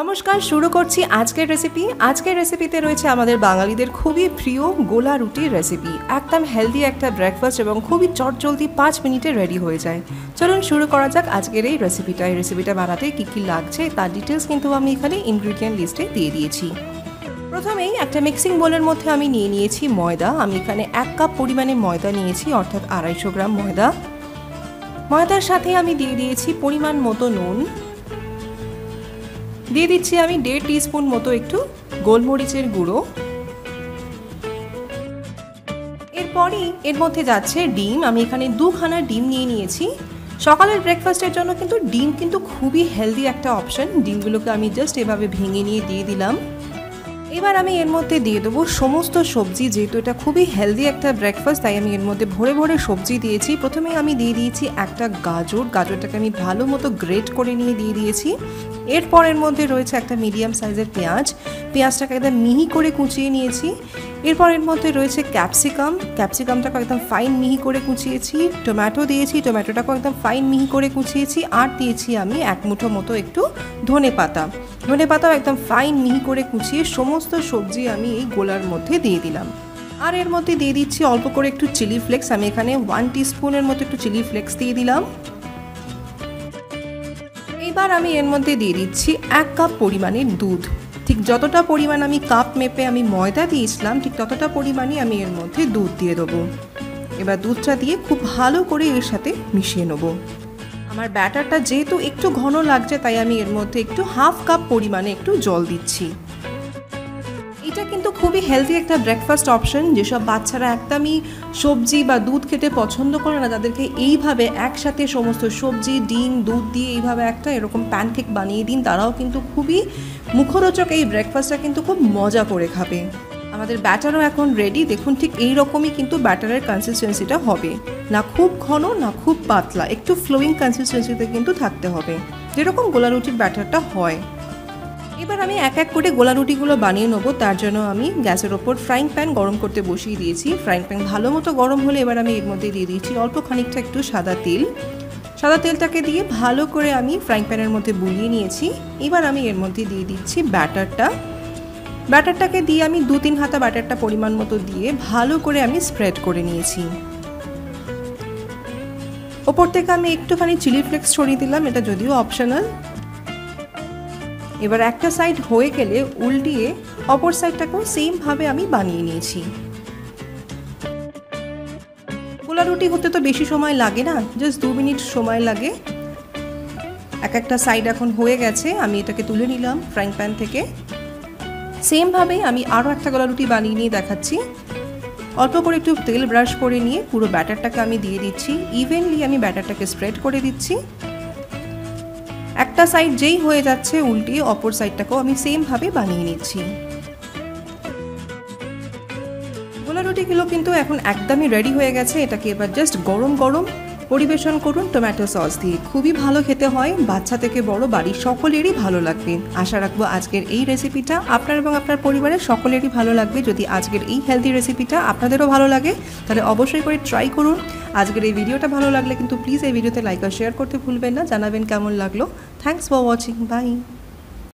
নমস্কার, শুরু করছি আজকের রেসিপি। আজকের রেসিপিতে রয়েছে আমাদের বাঙালিদের খুবই প্রিয় গোলা রুটির রেসিপি। একদম হেলদি একটা ব্রেকফাস্ট এবং খুবই চটজলদি 5 মিনিটে রেডি হয়ে যায়। চলুন শুরু করা যাক আজকের এই রেসিপিটা। এই রেসিপিটা বানাতে কী কী লাগছে তার ডিটেলস কিন্তু আমি এখানে ইনগ্রিডিয়েন্ট লিস্টে দিয়ে দিয়েছি। প্রথমেই একটা মিক্সিং বোলের মধ্যে আমি নিয়ে নিয়েছি ময়দা। আমি এখানে 1 কাপ পরিমাণে ময়দা নিয়েছি, অর্থাৎ 250 গ্রাম ময়দা। ময়দার সাথে আমি দিয়ে দিয়েছি পরিমাণ মতো নুন, দিয়ে দিচ্ছি আমি 1.5 টিস্পুন মতো একটু গোলমরিচের গুঁড়ো। এরপরই এর মধ্যে যাচ্ছে ডিম। আমি এখানে 2খানা ডিম নিয়ে নিয়েছি। সকালের ব্রেকফাস্টের জন্য কিন্তু ডিম কিন্তু খুবই হেলদি একটা অপশন। ডিমগুলোকে আমি জাস্ট এভাবে ভেঙে নিয়ে দিয়ে দিলাম। এবার আমি এর মধ্যে দিয়ে দেবো সমস্ত সবজি। যেহেতু এটা খুবই হেলদি একটা ব্রেকফাস্ট, তাই আমি এর মধ্যে ভরে ভরে সবজি দিয়েছি। প্রথমে আমি দিয়ে দিয়েছি একটা গাজরটাকে আমি ভালো মতো গ্রেট করে নিয়ে দিয়ে দিয়েছি। এরপর এর মধ্যে রয়েছে একটা মিডিয়াম সাইজের পেঁয়াজটাকে একদম মিহি করে কুচিয়ে নিয়েছি। এরপর এর মধ্যে রয়েছে ক্যাপসিকামটাকে একদম ফাইন মিহি করে কুচিয়েছি। টমেটো দিয়েছি, টমেটোটাকেও একদম ফাইন মিহি করে কুচিয়েছি। আর দিয়েছি আমি 1 মুঠো মতো একটু ধনেপাতাও একদম ফাইন মিহি করে কুচিয়ে সমস্ত সবজি আমি এই গোলার মধ্যে দিয়ে দিলাম। আর এর মধ্যে দিয়ে দিচ্ছি অল্প করে একটু চিলি ফ্লেক্স। আমি এখানে 1 টিস্পুনের মতো একটু চিলি ফ্লেক্স দিয়ে দিলাম। এবার আমি এর মধ্যে দিয়ে দিচ্ছি 1 কাপ পরিমাণের দুধ। ঠিক যতটা পরিমাণ আমি কাপ মেপে আমি ময়দা দিয়েছিলাম, ঠিক ততটা পরিমাণই আমি এর মধ্যে দুধ দিয়ে দেবো। এবার দুধটা দিয়ে খুব ভালো করে এর সাথে মিশিয়ে নেব। আমার ব্যাটারটা যেহেতু একটু ঘন লাগছে, তাই আমি এর মধ্যে একটু 1/2 কাপ পরিমাণে একটু জল দিচ্ছি। এটা কিন্তু খুবই হেলদি একটা ব্রেকফাস্ট অপশন। যেসব বাচ্চারা একদমই সবজি বা দুধ খেতে পছন্দ করে না, তাদেরকে এইভাবে একসাথে সমস্ত সবজি, ডিম, দুধ দিয়ে এইভাবে একটা এরকম প্যানকেক বানিয়ে দিন। তারাও কিন্তু খুবই মুখরোচক এই ব্রেকফাস্টটা কিন্তু খুব মজা করে খাবে। আমাদের ব্যাটারও এখন রেডি। দেখুন, ঠিক এই রকমই কিন্তু ব্যাটারের কনসিস্টেন্সিটা হবে, না খুব ঘন না খুব পাতলা, একটু ফ্লোয়িং কনসিস্টেন্সিতে কিন্তু থাকতে হবে, যেরকম গোলা রুটির ব্যাটারটা হয়। এবার আমি এক এক করে গোলা রুটিগুলো বানিয়ে নেবো। তার জন্য আমি গ্যাসের ওপর ফ্রাইং প্যান গরম করতে বসিয়ে দিয়েছি। ফ্রাইং প্যান ভালো মতো গরম হলে এবার আমি এর মধ্যে দিয়ে দিয়েছি অল্প খানিকটা একটু সাদা তেলটাকে দিয়ে ভালো করে আমি ফ্রাইং প্যানের মধ্যে বুলিয়ে নিয়েছি। এবার আমি এর মধ্যে দিয়ে দিচ্ছি ব্যাটারটাকে দিয়ে আমি 2-3 হাতা ব্যাটারটা পরিমাণ মতো দিয়ে ভালো করে আমি স্প্রেড করে নিয়েছি। ওপর থেকে আমি একটুখানি চিলি ফ্লেক্স ছড়িয়ে দিলাম, এটা যদিও অপশনাল। এবার একটা সাইড হয়ে গেলে উল্টিয়ে অপর সাইডটাকেও সেমভাবে আমি বানিয়ে নিয়েছি। গোলা রুটি হতে তো বেশি সময় লাগে না, জাস্ট 2 মিনিট সময় লাগে। একটা সাইড এখন হয়ে গেছে, আমি এটাকে তুলে নিলাম ফ্রাইং প্যান থেকে। সেমভাবেই আমি আরও একটা গোলা রুটি বানিয়ে নিয়ে দেখাচ্ছি। অল্প করে একটু তেল ব্রাশ করে নিয়ে পুরো ব্যাটারটাকে আমি দিয়ে দিচ্ছি। ইভেনলি আমি ব্যাটারটাকে স্প্রেড করে দিচ্ছি। একটা সাইড যেই হয়ে যাচ্ছে উল্টিয়ে অপর সাইডটাকেও আমি সেমভাবে বানিয়ে নিচ্ছি। গোলা রুটিগুলো কিন্তু এখন একদমই রেডি হয়ে গেছে। এটাকে এবার জাস্ট গরম গরম পরিবেশন করুন টমেটো সস দিয়ে। খুবই ভালো খেতে হয়, বাচ্চা থেকে বড় বাড়ির সকলেরই ভালো লাগবে। আশা রাখবো আজকের এই রেসিপিটা আপনার এবং আপনার পরিবারের সকলেরই ভালো লাগবে। যদি আজকের এই হেলদি রেসিপিটা আপনাদেরও ভালো লাগে, তাহলে অবশ্যই করে ট্রাই করুন। আজকের এই ভিডিওটা ভালো লাগলে কিন্তু প্লিজ এই ভিডিওতে লাইক আর শেয়ার করতে ভুলবেন না। জানাবেন কেমন লাগলো। Thanks for watching. বাই।